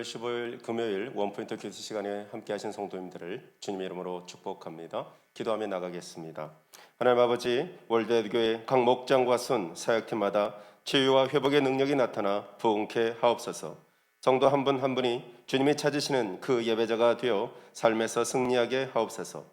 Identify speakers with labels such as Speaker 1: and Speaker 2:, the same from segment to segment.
Speaker 1: 12월 15일 금요일 원포인트 교수 시간에 함께 하신 성도님들을 주님의 이름으로 축복합니다. 기도하며 나가겠습니다. 하나님 아버지, 월드교회 각 목장과 순 사역팀마다 치유와 회복의 능력이 나타나 부흥케 하옵소서. 성도 한 분 한 분이 주님이 찾으시는 그 예배자가 되어 삶에서 승리하게 하옵소서.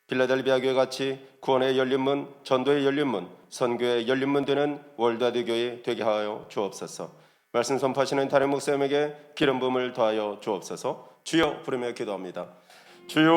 Speaker 1: 빌라델비아 교회 같이 구원의 열린 문, 전도의 열린 문, 선교의 열린 문 되는 월드와드 교회 되게 하여 주옵소서. 말씀 선포하시는 다른 목사님에게 기름 부음을 더하여 주옵소서. 주여 부르며 기도합니다. 주여.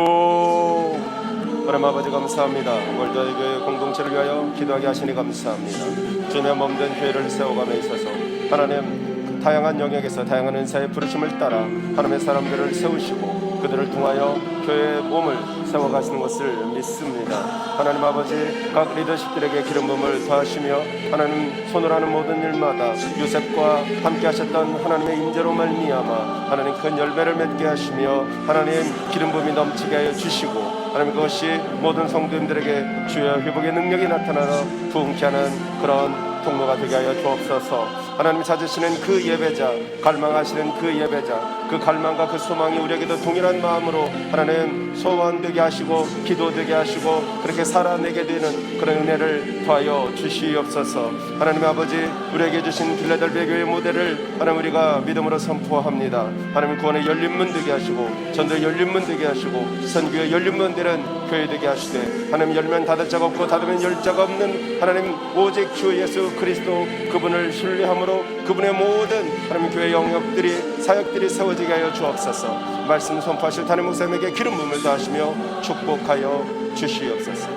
Speaker 1: 하나님 아버지 감사합니다. 월드와드 교회 공동체를 위하여 기도하게 하시니 감사합니다. 주님의 몸된 교회를 세워감에 있어서 하나님 다양한 영역에서 다양한 은사의 부르심을 따라 하나님의 사람들을 세우시고 그들을 통하여 교회의 몸을 세워가시는 것을 믿습니다. 하나님 아버지, 각 리더십들에게 기름 부음을 더하시며 하나님 손으로 하는 모든 일마다 요셉과 함께 하셨던 하나님의 임재로 말미암아 하나님 큰 열매를 맺게 하시며 하나님 기름 부음이 넘치게 하여 주시고 하나님 그것이 모든 성도님들에게 주여 회복의 능력이 나타나서 부흥케 하는 그런 통로가 되게 하여 주옵소서. 하나님이 찾으시는 그 예배자, 갈망하시는 그 예배자, 그 갈망과 그 소망이 우리에게도 동일한 마음으로 하나님 소원되게 하시고 기도되게 하시고 그렇게 살아내게 되는 그런 은혜를 더하여 주시옵소서. 하나님 아버지, 우리에게 주신 빌라델비아 교회 모델을 하나님 우리가 믿음으로 선포합니다. 하나님 구원의 열린 문 되게 하시고 전도의 열린 문 되게 하시고 선교의 열린 문 되는 교회 되게 하시되 하나님 열면 닫을 자가 없고 닫으면 열 자가 없는 하나님 오직 주 예수 그리스도 그분을 신뢰함으로 그분의 모든 하나님 교회 영역들이 사역들이 세워지게 하여 주옵소서. 말씀 선포하실 다른 목사님에게 기름 부음을 더하시며 축복하여 주시옵소서.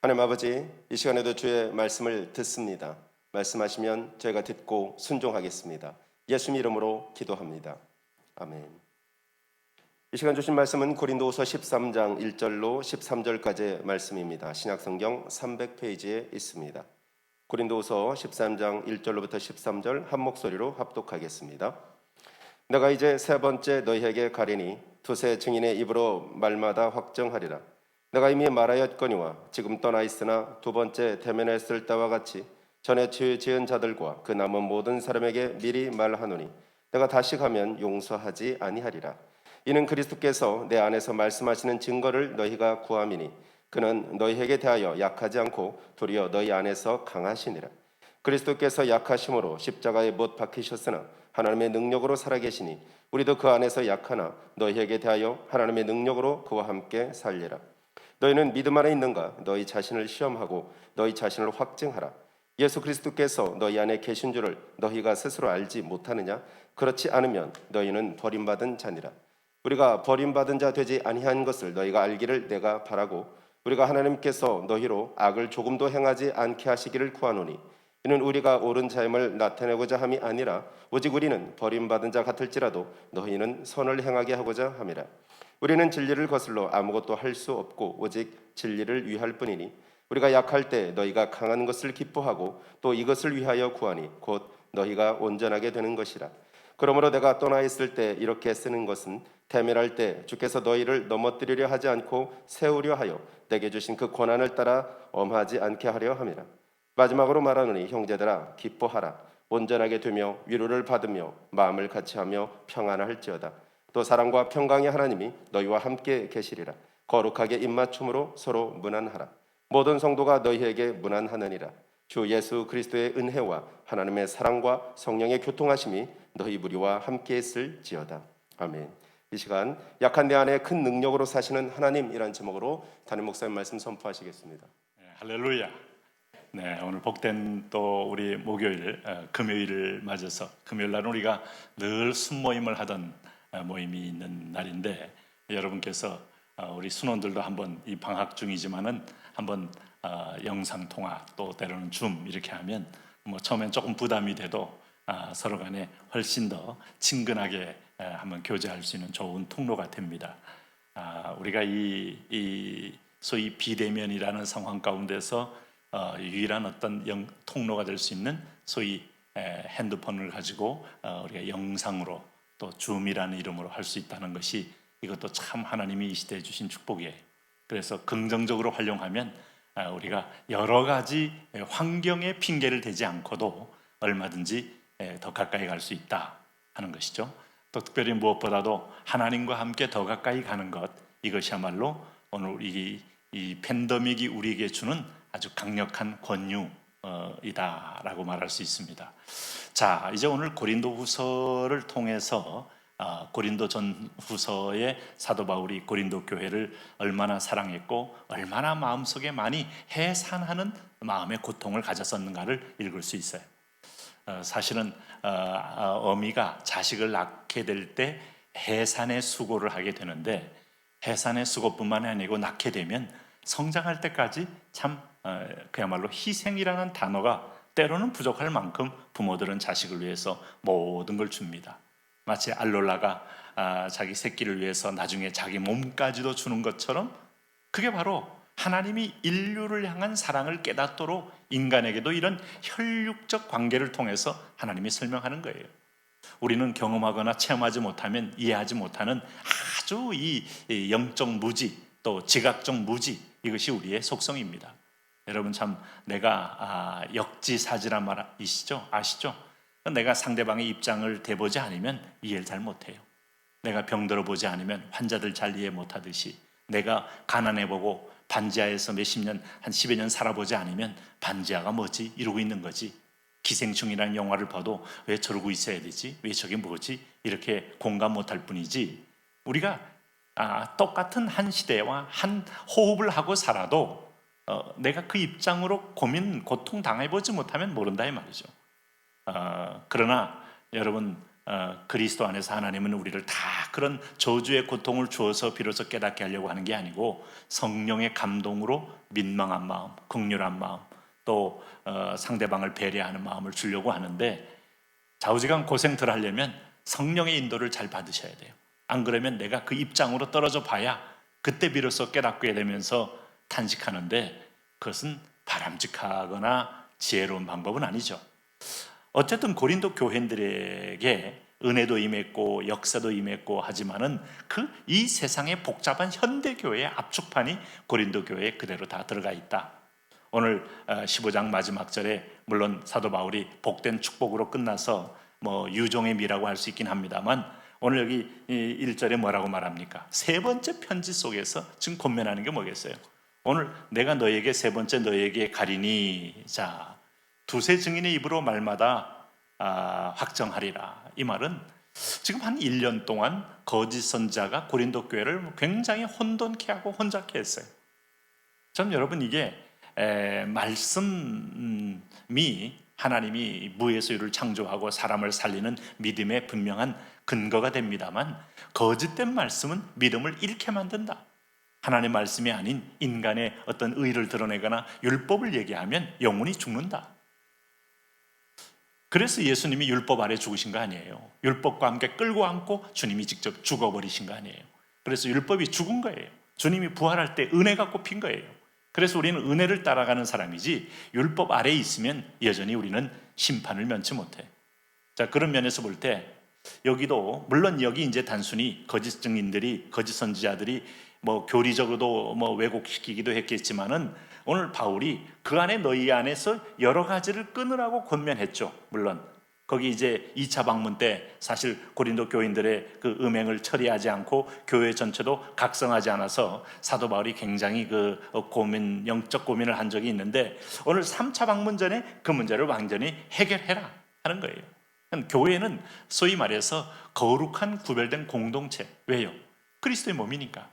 Speaker 1: 하나님 아버지, 이 시간에도 주의 말씀을 듣습니다. 말씀하시면 저희가 듣고 순종하겠습니다. 예수님 이름으로 기도합니다. 아멘. 이 시간 주신 말씀은 고린도후서 13장 1절로 13절까지의 말씀입니다. 신약성경 300페이지에 있습니다. 고린도후서 13장 1절로부터 13절 한 목소리로 합독하겠습니다. 내가 이제 세 번째 너희에게 가리니 두세 증인의 입으로 말마다 확정하리라. 내가 이미 말하였거니와 지금 떠나 있으나 두 번째 대면했을 때와 같이 전에 죄 지은 자들과 그 남은 모든 사람에게 미리 말하노니 내가 다시 가면 용서하지 아니하리라. 이는 그리스도께서 내 안에서 말씀하시는 증거를 너희가 구함이니 그는 너희에게 대하여 약하지 않고 도리어 너희 안에서 강하시니라. 그리스도께서 약하심으로 십자가에 못 박히셨으나 하나님의 능력으로 살아계시니 우리도 그 안에서 약하나 너희에게 대하여 하나님의 능력으로 그와 함께 살리라. 너희는 믿음 안에 있는가? 너희 자신을 시험하고 너희 자신을 확증하라. 예수 그리스도께서 너희 안에 계신 줄을 너희가 스스로 알지 못하느냐? 그렇지 않으면 너희는 버림받은 자니라. 우리가 버림받은 자 되지 아니한 것을 너희가 알기를 내가 바라고 우리가 하나님께서 너희로 악을 조금도 행하지 않게 하시기를 구하노니 이는 우리가 옳은 자임을 나타내고자 함이 아니라 오직 우리는 버림받은 자 같을지라도 너희는 선을 행하게 하고자 함이라. 우리는 진리를 거슬러 아무것도 할 수 없고 오직 진리를 위할 뿐이니 우리가 약할 때 너희가 강한 것을 기뻐하고 또 이것을 위하여 구하니 곧 너희가 온전하게 되는 것이라. 그러므로 내가 떠나 있을 때 이렇게 쓰는 것은 대면할 때 주께서 너희를 넘어뜨리려 하지 않고 세우려 하여 내게 주신 그 권한을 따라 엄하지 않게 하려 함이라. 마지막으로 말하노니 형제들아 기뻐하라. 온전하게 되며 위로를 받으며 마음을 같이하며 평안할지어다. 또 사랑과 평강의 하나님이 너희와 함께 계시리라. 거룩하게 입맞춤으로 서로 문안하라. 모든 성도가 너희에게 문안하느니라. 주 예수 그리스도의 은혜와 하나님의 사랑과 성령의 교통하심이 너희 무리와 함께 있을지어다. 아멘. 이 시간 약한 내 안에 큰 능력으로 사시는 하나님이라는 제목으로 담임 목사님 말씀 선포하시겠습니다.
Speaker 2: 할렐루야. 네, 오늘 복된 또 우리 목요일, 금요일을 맞아서 금요일 날은 우리가 늘 순모임을 하던 모임이 있는 날인데 여러분께서 우리 순원들도 한번 이 방학 중이지만은 한번 영상 통화 또 때로는 줌 이렇게 하면 뭐 처음엔 조금 부담이 돼도 서로 간에 훨씬 더 친근하게 한번 교제할 수 있는 좋은 통로가 됩니다. 우리가 이 소위 비대면이라는 상황 가운데서 유일한 어떤 통로가 될 수 있는 소위 핸드폰을 가지고 우리가 영상으로 또 줌이라는 이름으로 할 수 있다는 것이 이것도 참 하나님이 이 시대에 주신 축복이에요. 그래서 긍정적으로 활용하면 우리가 여러 가지 환경의 핑계를 대지 않고도 얼마든지 더 가까이 갈 수 있다. 하는 것이죠. 또 특별히 무엇보다도 하나님과 함께 더 가까이 가는 것, 이것이야말로 오늘 이 팬데믹이 우리에게 주는 아주 강력한 권유이다라고 말할 수 있습니다. 자, 이제 오늘 고린도후서를 통해서 고린도 전후서의 사도 바울이 고린도 교회를 얼마나 사랑했고 얼마나 마음속에 많이 해산하는 마음의 고통을 가졌었는가를 읽을 수 있어요. 사실은 어미가 자식을 낳게 될 때 해산의 수고를 하게 되는데, 해산의 수고뿐만 아니고 낳게 되면 성장할 때까지 참 그야말로 희생이라는 단어가 때로는 부족할 만큼 부모들은 자식을 위해서 모든 걸 줍니다. 마치 알롤라가 자기 새끼를 위해서 나중에 자기 몸까지도 주는 것처럼, 그게 바로 하나님이 인류를 향한 사랑을 깨닫도록 인간에게도 이런 혈육적 관계를 통해서 하나님이 설명하는 거예요. 우리는 경험하거나 체험하지 못하면 이해하지 못하는 아주 이 영적 무지, 또 지각적 무지, 이것이 우리의 속성입니다. 여러분, 참 내가 역지사지란 말 아시죠? 내가 상대방의 입장을 대보지 않으면 이해를 잘 못해요. 내가 병들어 보지 않으면 환자들 잘 이해 못하듯이, 내가 가난해보고 반지하에서 몇십 년, 한 10여 년 살아보지 않으면 반지하가 뭐지? 이러고 있는 거지. 기생충이라는 영화를 봐도 왜 저러고 있어야 되지? 왜 저게 뭐지? 이렇게 공감 못할 뿐이지, 우리가 똑같은 한 시대와 한 호흡을 하고 살아도 내가 그 입장으로 고통 당해보지 못하면 모른다 이 말이죠. 그러나 여러분, 그리스도 안에서 하나님은 우리를 다 그런 저주의 고통을 주어서 비로소 깨닫게 하려고 하는 게 아니고, 성령의 감동으로 민망한 마음, 긍휼한 마음, 또 상대방을 배려하는 마음을 주려고 하는데, 좌우지간 고생들 하려면 성령의 인도를 잘 받으셔야 돼요. 안 그러면 내가 그 입장으로 떨어져 봐야 그때 비로소 깨닫게 되면서 탄식하는데, 그것은 바람직하거나 지혜로운 방법은 아니죠. 어쨌든 고린도 교회인들에게 은혜도 임했고 역사도 임했고 하지만은 이 세상의 복잡한 현대 교회의 압축판이 고린도 교회에 그대로 다 들어가 있다. 오늘 15장 마지막 절에 물론 사도 바울이 복된 축복으로 끝나서 유종의 미라고 할 수 있긴 합니다만, 오늘 여기 1절에 뭐라고 말합니까? 세 번째 편지 속에서 지금 권면하는 게 뭐겠어요? 오늘 내가 너에게 세 번째 너에게 가리니, 자, 두세 증인의 입으로 말마다 확정하리라. 이 말은 지금 한 1년 동안 거짓 선자가 고린도 교회를 굉장히 혼돈케 하고 혼잡케 했어요. 전 여러분, 이게 말씀이 하나님이 무에서 유를 창조하고 사람을 살리는 믿음의 분명한 근거가 됩니다만, 거짓된 말씀은 믿음을 잃게 만든다. 하나님의 말씀이 아닌 인간의 어떤 의를 드러내거나 율법을 얘기하면 영혼이 죽는다. 그래서 예수님이 율법 아래 죽으신 거 아니에요. 율법과 함께 끌고 안고 주님이 직접 죽어버리신 거 아니에요. 그래서 율법이 죽은 거예요. 주님이 부활할 때 은혜가 꼽힌 거예요. 그래서 우리는 은혜를 따라가는 사람이지, 율법 아래에 있으면 여전히 우리는 심판을 면치 못해. 자, 그런 면에서 볼 때 여기도, 물론 여기 이제 단순히 거짓 증인들이, 거짓 선지자들이 교리적으로도 왜곡시키기도 했겠지만은, 오늘 바울이 그 안에 너희 안에서 여러 가지를 끊으라고 권면했죠. 물론 거기 이제 2차 방문 때 사실 고린도 교인들의 그 음행을 처리하지 않고 교회 전체도 각성하지 않아서 사도 바울이 굉장히 영적 고민을 한 적이 있는데, 오늘 3차 방문 전에 그 문제를 완전히 해결해라 하는 거예요. 교회는 소위 말해서 거룩한 구별된 공동체. 왜요? 그리스도의 몸이니까.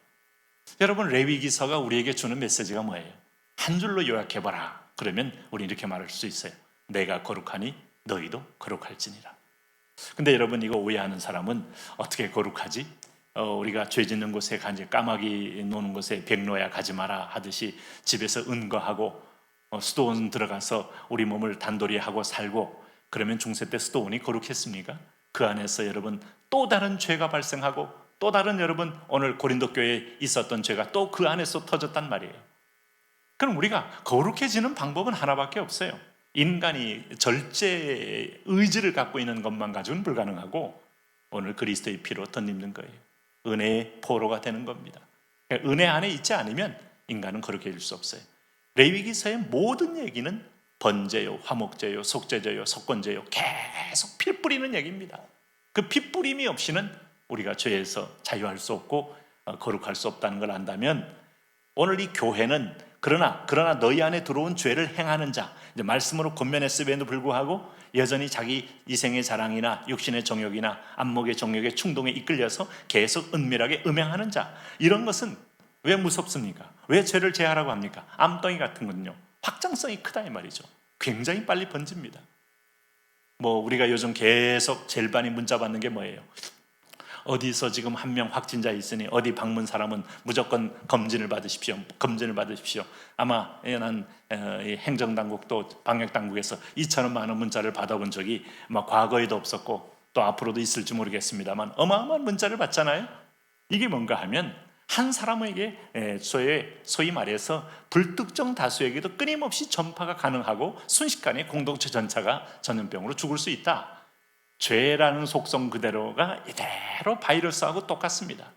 Speaker 2: 여러분, 레위기서가 우리에게 주는 메시지가 뭐예요? 한 줄로 요약해봐라. 그러면 우리 이렇게 말할 수 있어요. 내가 거룩하니 너희도 거룩할지니라. 근데 여러분, 이거 오해하는 사람은 어떻게 거룩하지? 우리가 죄 짓는 곳에 가지, 까마귀 노는 곳에 백로야 가지 마라 하듯이 집에서 은거하고 수도원 들어가서 우리 몸을 단돌이 하고 살고, 그러면 중세 때 수도원이 거룩했습니까? 그 안에서 여러분 또 다른 죄가 발생하고, 또 다른 여러분 오늘 고린도 교회에 있었던 죄가 또 그 안에서 터졌단 말이에요. 그럼 우리가 거룩해지는 방법은 하나밖에 없어요. 인간이 절제 의지를 갖고 있는 것만 가지고는 불가능하고, 오늘 그리스도의 피로 덧입는 거예요. 은혜의 포로가 되는 겁니다. 은혜 안에 있지 않으면 인간은 거룩해질 수 없어요. 레위기서의 모든 얘기는 번제요, 화목제요, 속죄제요, 속건제요, 계속 피 뿌리는 얘기입니다. 그 피 뿌림이 없이는 우리가 죄에서 자유할 수 없고 거룩할 수 없다는 걸 안다면, 오늘 이 교회는 그러나 너희 안에 들어온 죄를 행하는 자, 이제 말씀으로 권면했음에도 불구하고 여전히 자기 이생의 자랑이나 육신의 정욕이나 안목의 정욕의 충동에 이끌려서 계속 은밀하게 음행하는 자, 이런 것은 왜 무섭습니까? 왜 죄를 제하라고 합니까? 암덩이 같은 건요, 확장성이 크다 이 말이죠. 굉장히 빨리 번집니다. 우리가 요즘 계속 제일 많이 문자 받는 게 뭐예요? 어디서 지금 한 명 확진자 있으니 어디 방문 사람은 무조건 검진을 받으십시오. 아마 난 행정당국도 방역당국에서 이처럼 많은 문자를 받아본 적이 아마 과거에도 없었고 또 앞으로도 있을지 모르겠습니다만 어마어마한 문자를 받잖아요. 이게 뭔가 하면 한 사람에게 소위 말해서 불특정 다수에게도 끊임없이 전파가 가능하고 순식간에 공동체 전체가 전염병으로 죽을 수 있다. 죄라는 속성 그대로가 이대로 바이러스하고 똑같습니다.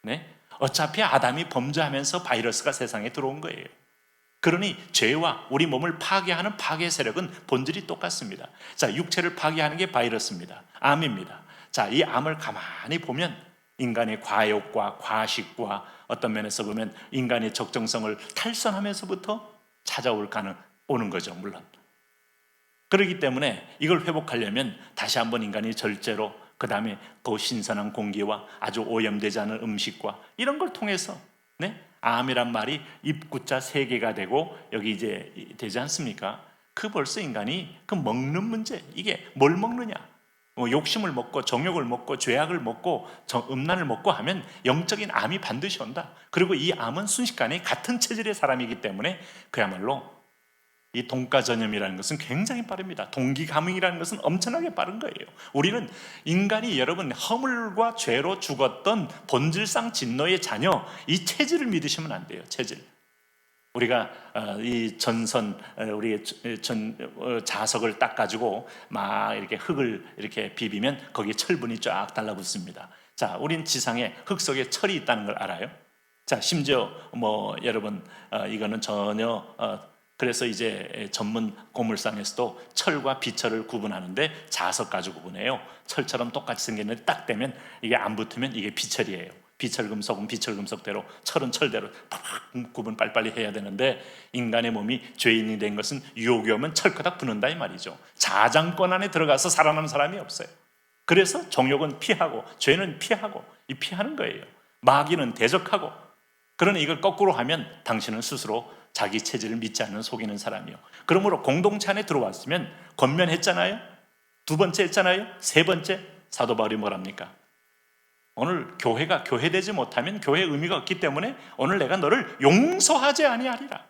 Speaker 2: 네? 어차피 아담이 범죄하면서 바이러스가 세상에 들어온 거예요. 그러니 죄와 우리 몸을 파괴하는 파괴 세력은 본질이 똑같습니다. 자, 육체를 파괴하는 게 바이러스입니다. 암입니다. 자, 이 암을 가만히 보면 인간의 과욕과 과식과 어떤 면에서 보면 인간의 적정성을 탈선하면서부터 오는 거죠, 물론. 그렇기 때문에 이걸 회복하려면 다시 한번 인간이 절제로, 그 다음에 더 신선한 공기와 아주 오염되지 않은 음식과 이런 걸 통해서, 암이란 말이 입구자 3개가 되고 여기 이제 되지 않습니까? 벌써 인간이 먹는 문제, 이게 뭘 먹느냐? 욕심을 먹고 정욕을 먹고 죄악을 먹고 음란을 먹고 하면 영적인 암이 반드시 온다. 그리고 이 암은 순식간에 같은 체질의 사람이기 때문에 그야말로 이 동가전염이라는 것은 굉장히 빠릅니다. 동기감흥이라는 것은 엄청나게 빠른 거예요. 우리는 인간이 여러분 허물과 죄로 죽었던 본질상 진노의 자녀, 이 체질을 믿으시면 안 돼요. 체질. 우리가 이 전선, 우리 자석을 딱 가지고 막 이렇게 흙을 이렇게 비비면 거기에 철분이 쫙 달라붙습니다. 자, 우린 지상에 흙 속에 철이 있다는 걸 알아요. 자, 심지어 여러분 이거는 전혀 그래서 이제 전문 고물상에서도 철과 비철을 구분하는데 자석 가지고 구분해요. 철처럼 똑같이 생겼는데 딱 되면 이게 안 붙으면 이게 비철이에요. 비철금속은 비철금속대로, 철은 철대로 구분 빨리빨리 해야 되는데 인간의 몸이 죄인이 된 것은 유혹이 오면 철커닥 붙는다 이 말이죠. 자장권 안에 들어가서 살아남는 사람이 없어요. 그래서 정욕은 피하고 죄는 피하고 피하는 거예요. 마귀는 대적하고. 그러니 이걸 거꾸로 하면 당신은 스스로 자기 체질을 믿지 않는 속이는 사람이요. 그러므로 공동체 안에 들어왔으면 권면했잖아요. 2번째 했잖아요. 3번째 사도 바울이 뭐랍니까? 오늘 교회가 교회되지 못하면 교회의 의미가 없기 때문에 오늘 내가 너를 용서하지 아니하리라.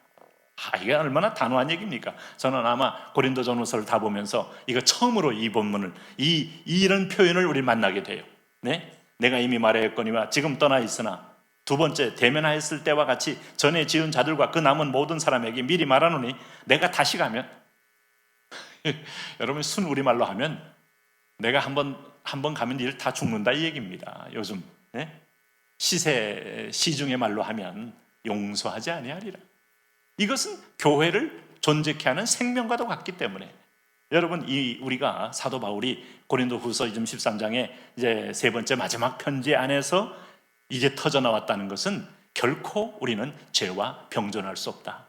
Speaker 2: 이게 얼마나 단호한 얘기입니까? 저는 아마 고린도전후서를 다 보면서 이거 처음으로 이 본문을 이런 표현을 우리 만나게 돼요. 네? 내가 이미 말하였거니와 지금 떠나 있으나 2번째 대면하였을 때와 같이 전에 지은 자들과 그 남은 모든 사람에게 미리 말하노니 내가 다시 가면 여러분 순 우리말로 하면 내가 한 번 가면 일 다 죽는다 이 얘기입니다. 요즘 시중의 말로 하면 용서하지 아니하리라. 이것은 교회를 존재케 하는 생명과도 같기 때문에 여러분 우리가 사도 바울이 고린도후서 13장에 이제 3번째 마지막 편지 안에서 이제 터져 나왔다는 것은 결코 우리는 죄와 병존할 수 없다.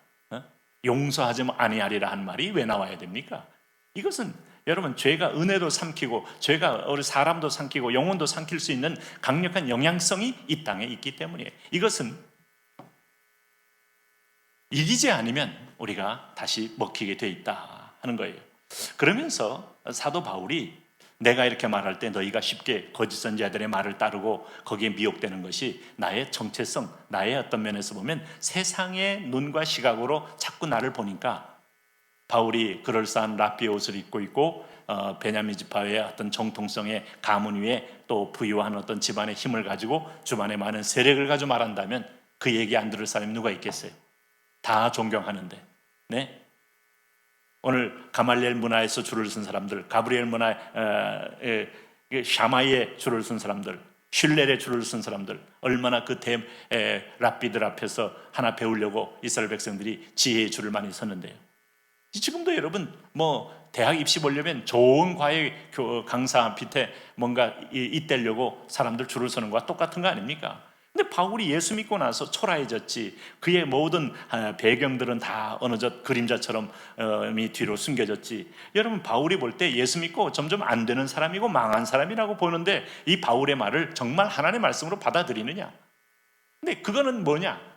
Speaker 2: 용서하지 아니하리라 한 말이 왜 나와야 됩니까? 이것은 여러분 죄가 은혜도 삼키고 죄가 우리 사람도 삼키고 영혼도 삼킬 수 있는 강력한 영향성이 이 땅에 있기 때문이에요. 이것은 이기지 않으면 우리가 다시 먹히게 돼 있다 하는 거예요. 그러면서 사도 바울이 내가 이렇게 말할 때 너희가 쉽게 거짓 선지자들의 말을 따르고 거기에 미혹되는 것이 나의 정체성, 나의 어떤 면에서 보면 세상의 눈과 시각으로 자꾸 나를 보니까 바울이 그럴싸한 랍비의 옷을 입고 있고 베냐민 지파의 어떤 정통성의 가문 위에 또 부유한 어떤 집안의 힘을 가지고 주변에 많은 세력을 가지고 말한다면 그 얘기 안 들을 사람이 누가 있겠어요? 다 존경하는데. 네? 오늘 가말리엘 문화에서 줄을 쓴 사람들, 가브리엘 문화 샤마이에 줄을 쓴 사람들, 슐렐에 줄을 쓴 사람들, 얼마나 그 랍비들 앞에서 하나 배우려고 이스라엘 백성들이 지혜의 줄을 많이 섰는데요. 지금도 여러분 대학 입시 보려면 좋은 과외 강사 밑에 뭔가 잇대려고 사람들 줄을 서는 거와 똑같은 거 아닙니까? 근데 바울이 예수 믿고 나서 초라해졌지. 그의 모든 배경들은 다 어느덧 그림자처럼 뒤로 숨겨졌지. 여러분, 바울이 볼 때 예수 믿고 점점 안 되는 사람이고 망한 사람이라고 보는데 이 바울의 말을 정말 하나님의 말씀으로 받아들이느냐? 근데 그거는 뭐냐?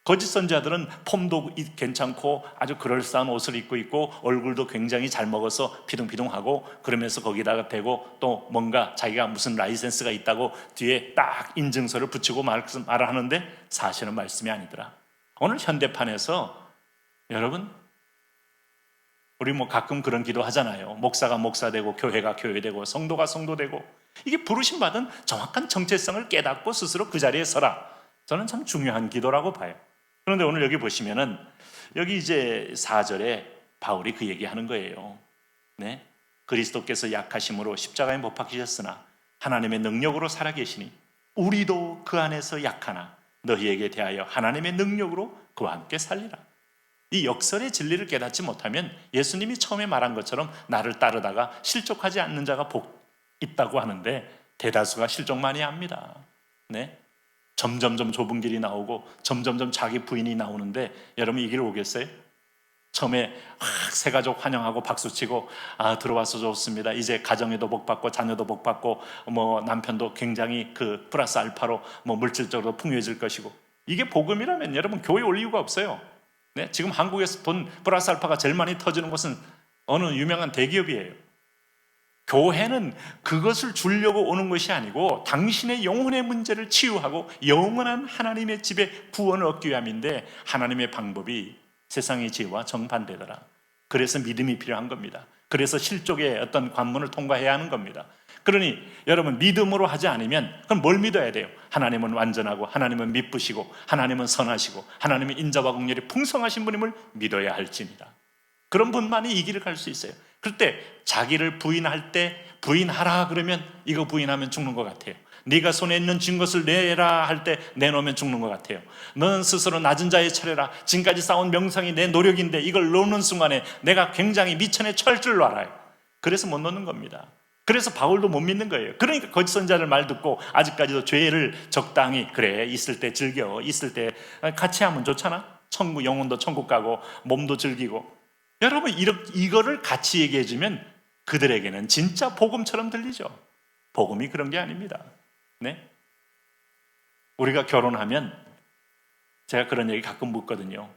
Speaker 2: 거짓 선지자들은 폼도 괜찮고 아주 그럴싸한 옷을 입고 있고 얼굴도 굉장히 잘 먹어서 피둥피둥하고 그러면서 거기다가 대고 또 뭔가 자기가 무슨 라이센스가 있다고 뒤에 딱 인증서를 붙이고 말을 하는데 사실은 말씀이 아니더라. 오늘 현대판에서 여러분, 우리 뭐 가끔 그런 기도 하잖아요. 목사가 목사되고 교회가 교회되고 성도가 성도되고, 이게 부르심 받은 정확한 정체성을 깨닫고 스스로 그 자리에 서라. 저는 참 중요한 기도라고 봐요. 그런데 오늘 여기 보시면은 여기 이제 4절에 바울이 그 얘기하는 거예요. 네? 그리스도께서 약하심으로 십자가에 못 박히셨으나 하나님의 능력으로 살아계시니 우리도 그 안에서 약하나 너희에게 대하여 하나님의 능력으로 그와 함께 살리라. 이 역설의 진리를 깨닫지 못하면 예수님이 처음에 말한 것처럼 나를 따르다가 실족하지 않는 자가 복 있다고 하는데 대다수가 실족 많이 합니다. 네? 점점점 좁은 길이 나오고 점점점 자기 부인이 나오는데 여러분 이 길 오겠어요? 처음에 새 가족 환영하고 박수치고 들어와서 좋습니다. 이제 가정에도 복받고 자녀도 복받고 뭐 남편도 굉장히 그 플러스 알파로 뭐 물질적으로 풍요해질 것이고, 이게 복음이라면 여러분 교회 올 이유가 없어요. 네? 지금 한국에서 돈 플러스 알파가 제일 많이 터지는 곳은 어느 유명한 대기업이에요. 교회는 그것을 주려고 오는 것이 아니고 당신의 영혼의 문제를 치유하고 영원한 하나님의 집에 구원을 얻기 위함인데, 하나님의 방법이 세상의 지혜와 정반대더라. 그래서 믿음이 필요한 겁니다. 그래서 실족의 어떤 관문을 통과해야 하는 겁니다. 그러니 여러분, 믿음으로 하지 않으면 그럼 뭘 믿어야 돼요? 하나님은 완전하고 하나님은 미쁘시고 하나님은 선하시고 하나님은 인자와 긍휼이 풍성하신 분임을 믿어야 할지니라. 그런 분만이 이 길을 갈 수 있어요. 그럴 때 자기를 부인할 때 부인하라 그러면 이거 부인하면 죽는 것 같아요. 네가 손에 있는 쥔 것을 내라 할 때 내놓으면 죽는 것 같아요. 너는 스스로 낮은 자의 차례라. 지금까지 쌓은 명성이 내 노력인데 이걸 놓는 순간에 내가 굉장히 미천에 처할 줄 알아요. 그래서 못 놓는 겁니다. 그래서 바울도 못 믿는 거예요. 그러니까 거짓 선지자들 말 듣고 아직까지도 죄를 적당히, 그래 있을 때 즐겨, 있을 때 같이 하면 좋잖아. 천국, 영혼도 천국 가고 몸도 즐기고. 여러분 이거를 같이 얘기해 주면 그들에게는 진짜 복음처럼 들리죠. 복음이 그런 게 아닙니다. 네? 우리가 결혼하면 제가 그런 얘기 가끔 묻거든요.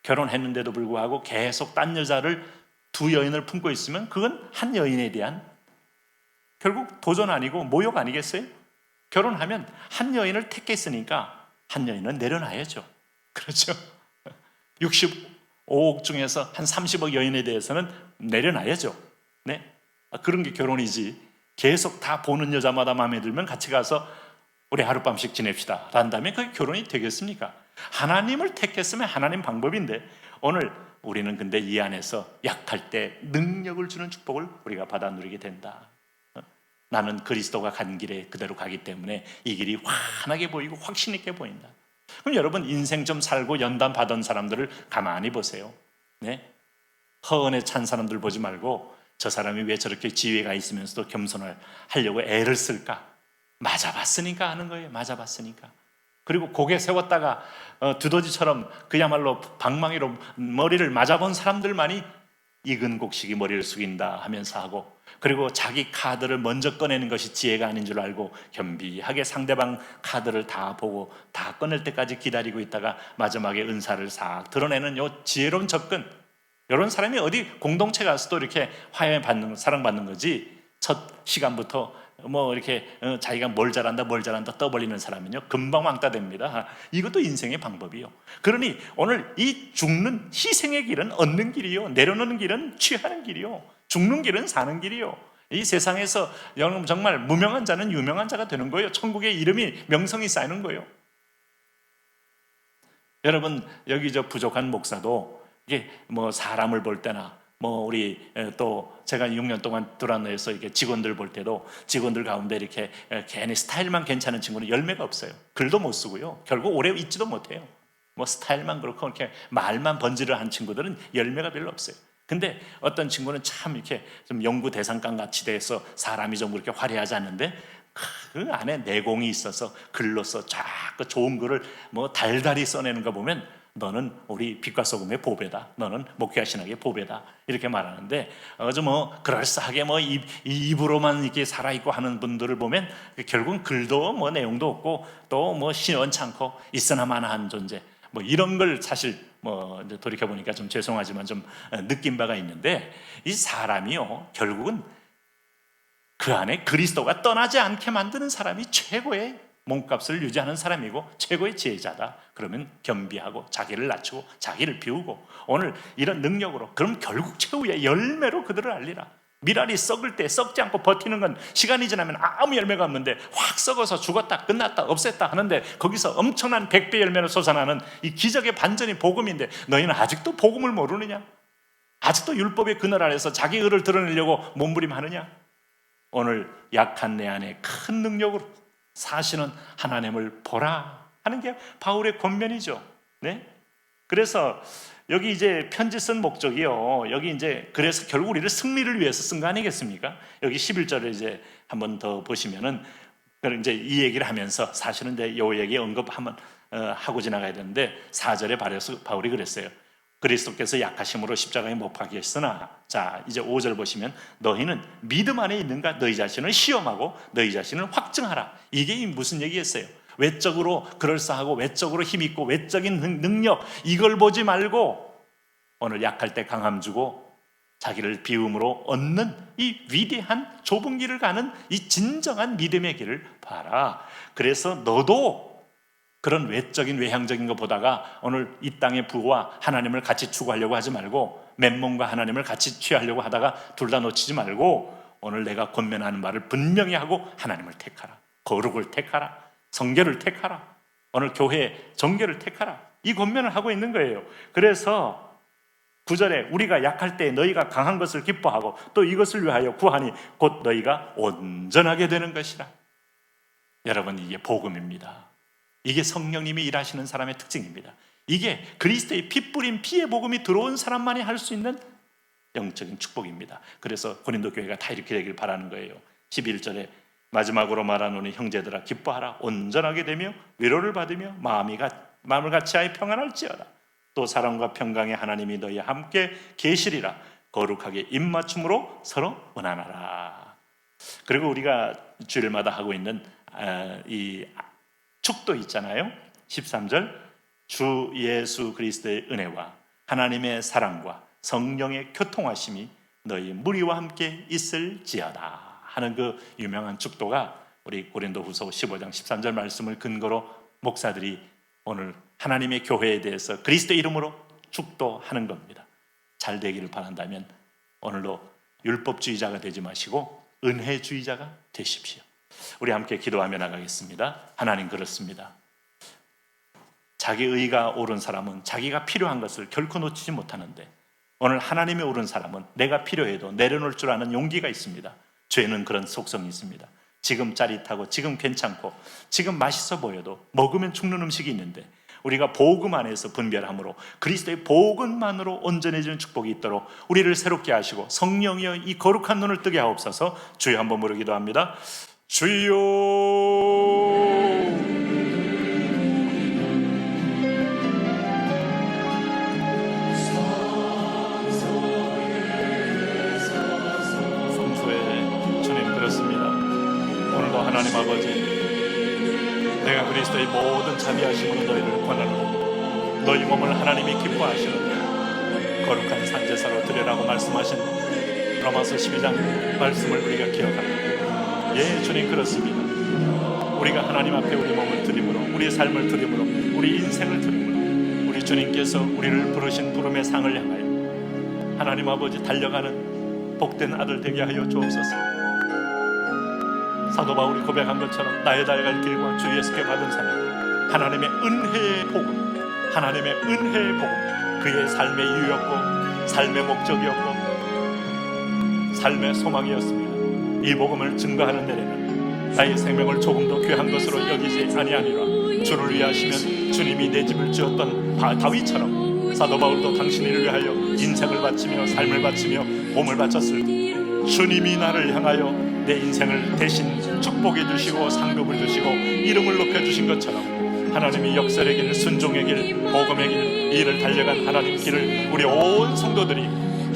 Speaker 2: 결혼했는데도 불구하고 계속 딴 여자를 두 여인을 품고 있으면 그건 한 여인에 대한 결국 도전 아니고 모욕 아니겠어요? 결혼하면 한 여인을 택했으니까 한 여인은 내려놔야죠. 그렇죠? 65억 중에서 한 30억 여인에 대해서는 내려놔야죠. 네? 그런 게 결혼이지. 계속 다 보는 여자마다 마음에 들면 같이 가서 우리 하룻밤씩 지냅시다 한다면 그게 결혼이 되겠습니까? 하나님을 택했으면 하나님 방법인데, 오늘 우리는 근데 이 안에서 약할 때 능력을 주는 축복을 우리가 받아 누리게 된다. 나는 그리스도가 간 길에 그대로 가기 때문에 이 길이 환하게 보이고 확신 있게 보인다. 그럼 여러분 인생 좀 살고 연단 받은 사람들을 가만히 보세요. 네? 허언에 찬 사람들 보지 말고 저 사람이 왜 저렇게 지혜가 있으면서도 겸손을 하려고 애를 쓸까? 맞아봤으니까 하는 거예요. 맞아봤으니까. 그리고 고개 세웠다가 두더지처럼 그야말로 방망이로 머리를 맞아본 사람들만이 익은 곡식이 머리를 숙인다 하면서 하고, 그리고 자기 카드를 먼저 꺼내는 것이 지혜가 아닌 줄 알고 겸비하게 상대방 카드를 다 보고 다 꺼낼 때까지 기다리고 있다가 마지막에 은사를 싹 드러내는 요 지혜로운 접근, 이런 사람이 어디 공동체 가서도 이렇게 화해받는, 사랑받는 거지, 첫 시간부터 뭐 이렇게 자기가 뭘 잘한다 떠벌리는 사람은요 금방 왕따 됩니다. 이것도 인생의 방법이요. 그러니 오늘 이 죽는 희생의 길은 얻는 길이요, 내려놓는 길은 취하는 길이요, 죽는 길은 사는 길이요. 이 세상에서 정말 무명한 자는 유명한 자가 되는 거예요. 천국의 이름이, 명성이 쌓이는 거예요. 여러분 여기 저 부족한 목사도 이게 뭐 사람을 볼 때나 뭐 우리 또 제가 6년 동안 두란노에서 이렇게 직원들 볼 때도 직원들 가운데 이렇게 괜히 스타일만 괜찮은 친구는 열매가 없어요. 글도 못 쓰고요. 결국 오래 있지도 못해요. 뭐 스타일만 그렇고 이렇게 말만 번지를 한 친구들은 열매가 별로 없어요. 근데 어떤 친구는 참 이렇게 좀 연구 대상감 같이 돼서 사람이 좀 그렇게 화려하지 않는데 그 안에 내공이 있어서 글로써 자꾸 좋은 글을 뭐 달달이 써내는 거 보면 너는 우리 빛과 소금의 보배다. 너는 목회와 신학의 보배다. 이렇게 말하는데 아주 뭐 그럴싸하게 뭐 입으로만 이렇게 살아있고 하는 분들을 보면 결국은 글도 뭐 내용도 없고 또 뭐 시원찮고 있으나 마나한 존재. 뭐 이런 걸 사실 뭐 이제 돌이켜 보니까 좀 죄송하지만 좀 느낀 바가 있는데 이 사람이요 결국은 그 안에 그리스도가 떠나지 않게 만드는 사람이 최고의 몸값을 유지하는 사람이고 최고의 지혜자다. 그러면 겸비하고 자기를 낮추고 자기를 비우고 오늘 이런 능력으로 그럼 결국 최후의 열매로 그들을 알리라. 미랄이 썩을 때 썩지 않고 버티는 건 시간이 지나면 아무 열매가 없는데 확 썩어서 죽었다 끝났다 없앴다 하는데 거기서 엄청난 100배 열매로 솟아나는 이 기적의 반전이 복음인데 너희는 아직도 복음을 모르느냐? 아직도 율법의 그늘 아래서 자기 의를 드러내려고 몸부림하느냐? 오늘 약한 내 안에 큰 능력으로 사시는 하나님을 보라 하는 게 바울의 권면이죠. 네? 그래서 여기 이제 편지 쓴 목적이요. 여기 이제 그래서 결국 우리를 승리를 위해서 쓴 거 아니겠습니까? 여기 11절에 이제 한번 더 보시면은 이제 이 얘기를 하면서 사실은 이제 요 얘기 언급 한번 하고 지나가야 되는데 4절에 바울이 그랬어요. 그리스도께서 약하심으로 십자가에 못 박히셨으나 자 이제 5절 보시면 너희는 믿음 안에 있는가 너희 자신을 시험하고 너희 자신을 확증하라. 이게 무슨 얘기였어요? 외적으로 그럴싸하고 외적으로 힘있고 외적인 능력 이걸 보지 말고 오늘 약할 때 강함 주고 자기를 비움으로 얻는 이 위대한 좁은 길을 가는 이 진정한 믿음의 길을 봐라. 그래서 너도 그런 외적인 외향적인 거 보다가 오늘 이 땅의 부와 하나님을 같이 추구하려고 하지 말고 맨몸과 하나님을 같이 취하려고 하다가 둘 다 놓치지 말고 오늘 내가 권면하는 말을 분명히 하고 하나님을 택하라. 거룩을 택하라. 성결을 택하라. 오늘 교회 정결을 택하라. 이 권면을 하고 있는 거예요. 그래서 9절에 우리가 약할 때 너희가 강한 것을 기뻐하고 또 이것을 위하여 구하니 곧 너희가 온전하게 되는 것이라. 여러분 이게 복음입니다. 이게 성령님이 일하시는 사람의 특징입니다. 이게 그리스도의 피 뿌린 피의 복음이 들어온 사람만이 할 수 있는 영적인 축복입니다. 그래서 고린도 교회가 다 이렇게 되길 바라는 거예요. 11절에 마지막으로 말하노니 형제들아 기뻐하라. 온전하게 되며 위로를 받으며 마음을 같이하여 평안할지어다. 또 사랑과 평강의 하나님이 너희와 함께 계시리라. 거룩하게 입맞춤으로 서로 원하나라. 그리고 우리가 주일마다 하고 있는 이 축도 있잖아요. 13절 주 예수 그리스도의 은혜와 하나님의 사랑과 성령의 교통하심이 너희 무리와 함께 있을지어다 하는 그 유명한 축도가 우리 고린도후서 15장 13절 말씀을 근거로 목사들이 오늘 하나님의 교회에 대해서 그리스도 이름으로 축도하는 겁니다. 잘 되기를 바란다면 오늘도 율법주의자가 되지 마시고 은혜주의자가 되십시오. 우리 함께 기도하며 나가겠습니다. 하나님 그렇습니다. 자기 의가 옳은 사람은 자기가 필요한 것을 결코 놓치지 못하는데 오늘 하나님이 옳은 사람은 내가 필요해도 내려놓을 줄 아는 용기가 있습니다. 죄는 그런 속성이 있습니다. 지금 짜릿하고 지금 괜찮고 지금 맛있어 보여도 먹으면 죽는 음식이 있는데 우리가 복음 안에서 분별함으로 그리스도의 복음만으로 온전해지는 축복이 있도록 우리를 새롭게 하시고 성령이여 이 거룩한 눈을 뜨게 하옵소서. 주여 한번 부르 기도합니다. 주여 성소에 주님 그렇습니다. 오늘도 하나님 아버지 내가 그리스도의 모든 자비하심으로 너희를 권하노니 너희 몸을 하나님이 기뻐하시는 거룩한 산제사로 드리라고 말씀하신 로마서 12장 말씀을 우리가 기억합니다. 예, 주님 그렇습니다. 우리가 하나님 앞에 우리 몸을 드림으로 우리의 삶을 드림으로 우리 인생을 드림으로 우리 주님께서 우리를 부르신 부름의 상을 향하여 하나님 아버지 달려가는 복된 아들 되게 하여 주옵소서. 사도 바울이 고백한 것처럼 나의 달갈 길과 주 예수께 받은 사명 하나님의 은혜의 복음 하나님의 은혜의 복음 그의 삶의 이유였고 삶의 목적이었고 삶의 소망이었습니다. 이 복음을 증거하는 데에는 나의 생명을 조금 더 귀한 것으로 여기지 아니하니라. 주를 위하시면 주님이 내 집을 지었던 다윗처럼 사도 바울도 당신 이를 위하여 인생을 바치며 삶을 바치며 몸을 바쳤을 때 주님이 나를 향하여 내 인생을 대신 축복해 주시고 상급을 주시고 이름을 높여주신 것처럼 하나님이 역설의 길, 순종의 길, 복음의 길, 이 일을 달려간 하나님 길을 우리 온 성도들이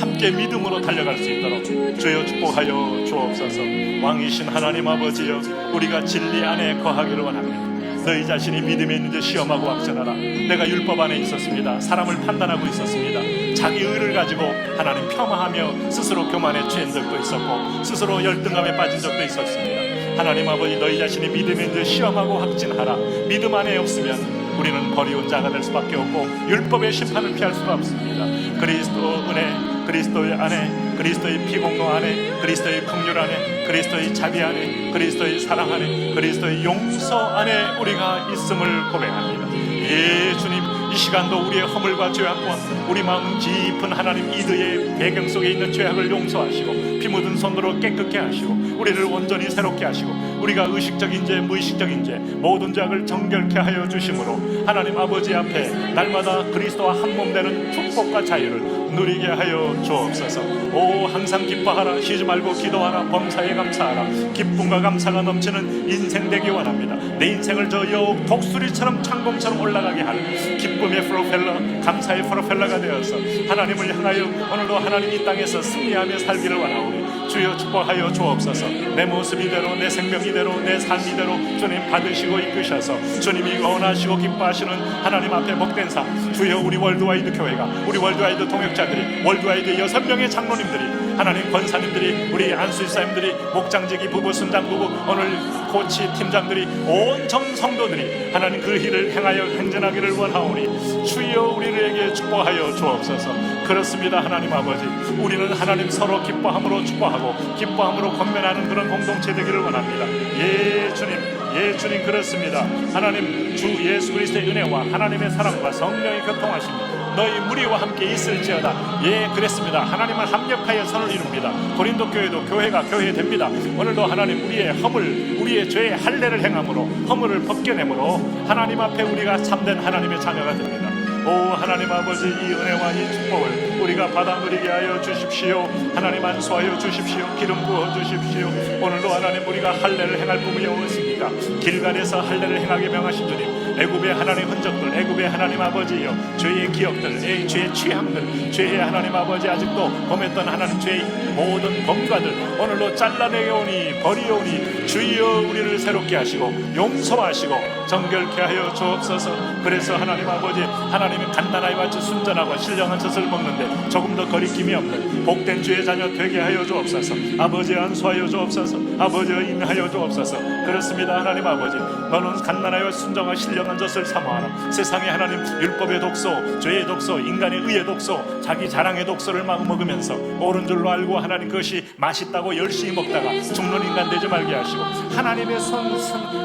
Speaker 2: 함께 믿음으로 달려갈 수 있도록 주여 축복하여 주옵소서. 왕이신 하나님 아버지여, 우리가 진리 안에 거하기를 원합니다. 너희 자신이 믿음에 있는지 시험하고 확증하라. 내가 율법 안에 있었습니다. 사람을 판단하고 있었습니다. 자기 의를 가지고 하나님 폄하하며 스스로 교만에 취한 적도 있었고 스스로 열등감에 빠진 적도 있었습니다. 하나님 아버지, 너희 자신이 믿음에 있는지 시험하고 확증하라. 믿음 안에 없으면 우리는 버리운 자가 될 수밖에 없고 율법의 심판을 피할 수가 없습니다. 그리스도 은혜, 그리스도의 안에, 그리스도의 피공로 안에, 그리스도의 긍휼 안에, 그리스도의 자비 안에, 그리스도의 사랑 안에, 그리스도의 용서 안에 우리가 있음을 고백합니다. 예, 주님, 이 시간도 우리의 허물과 죄악과 우리 마음 깊은 하나님 이드의 배경 속에 있는 죄악을 용서하시고 피 묻은 손으로 깨끗게 하시고 우리를 온전히 새롭게 하시고 우리가 의식적인 죄, 무의식적인 죄, 모든 죄악을 정결케 하여 주심으로 하나님 아버지 앞에 날마다 그리스도와 한 몸 되는 축복과 자유를 누리게 하여 주옵소서. 오, 항상 기뻐하라. 쉬지 말고 기도하라. 범사에 감사하라. 기쁨과 감사가 넘치는 인생 되기 원합니다. 내 인생을 저 여우 독수리처럼 창공처럼 올라가게 하는 기쁨의 프로펠러, 감사의 프로펠러가 되어서 하나님을 향하여 오늘도 하나님 이 땅에서 승리하며 살기를 원하오니 주여 축복하여 주옵소서. 내 모습 이대로, 내 생명 이대로, 내 삶 이대로 주님 받으시고 이끄셔서 주님이 원하시고 기뻐하시는 하나님 앞에 복된 삶, 주여 우리 월드와이드 교회가, 우리 월드와이드 동역자들이, 월드와이드 6명의 장로님들이, 하나님 권사님들이, 우리 안수집사님들이, 목장직이 부부, 순장 부부, 오늘 코치 팀장들이, 온 정성도들이 하나님 그 길을 행하여 행전하기를 원하오니 주여 우리에게 축복하여 주옵소서. 그렇습니다. 하나님 아버지, 우리는 하나님 서로 기뻐함으로 축복하고 기뻐함으로 권면하는 그런 공동체 되기를 원합니다. 예 주님, 예 주님, 그렇습니다. 하나님 주 예수 그리스도의 은혜와 하나님의 사랑과 성령의 교통하심이 너희 무리와 함께 있을지어다. 예, 그랬습니다. 하나님을 합력하여 선을 이룹니다. 고린도 교회도 교회가 교회 됩니다. 오늘도 하나님 우리의 허물, 우리의 죄의 할례를 행함으로 허물을 벗겨내므로 하나님 앞에 우리가 참된 하나님의 자녀가 됩니다. 오 하나님 아버지, 이 은혜와 이 축복을 우리가 받아 누리게 하여 주십시오. 하나님 안수하여 주십시오. 기름 부어 주십시오. 오늘도 하나님 우리가 할례를 행할 뿐이 없습니까? 길갈에서 할례를 행하게 명하신 주님, 애굽의 하나님 흔적들, 애굽의 하나님 아버지여, 죄의 기억들, 죄의 취향들, 죄의 하나님 아버지 아직도 범했던 하나님 죄의 모든 범과들 오늘로 잘라내오니 버리오니 주여 우리를 새롭게 하시고 용서하시고 정결케 하여 주옵소서. 그래서 하나님 아버지, 하나님의 갓난아이 같이 순전하고 신령한 젖을 먹는데 조금 더 거리낌이 없는 복된 주의 자녀 되게 하여 주옵소서. 아버지 안수하여 주옵소서. 아버지 인하여 주옵소서. 그렇습니다. 하나님 아버지, 너는 갓난아이와 순정한 신령한 젖을 사모하라. 세상에 하나님 율법의 독소, 죄의 독소, 인간의 의의 독소, 자기 자랑의 독소를 막 먹으면서 옳은 줄로 알고 하나님 그것이 맛있다고 열심히 먹다가 죽는 인간 되지 말게 하시고 하나님의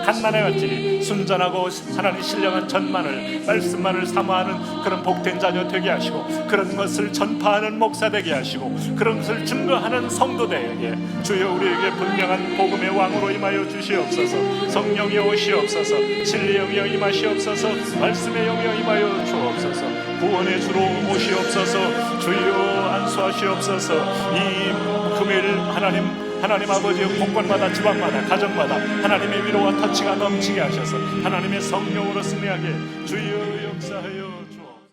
Speaker 2: 갓난아이같이 순전하고 하나님 신령한 전만을, 말씀만을 사모하는 그런 복된 자녀 되게 하시고 그런 것을 전파하는 목사 되게 하시고 그런 것을 증거하는 성도 되게 주여 우리에게 분명한 복음의 왕으로 임하여 주시옵소서. 성령이 오시옵소서. 진리의 영이여 임하시옵소서. 말씀의 영이여 임하여 주옵소서. 구원의 주로 오시옵소서. 주여 안수하시옵소서. 이 금요일 하나님 아버지, 곳곳마다 지방마다 가정마다 하나님의 위로와 터치가 넘치게 하셔서 하나님의 성령으로 승리하게 주여 역사하여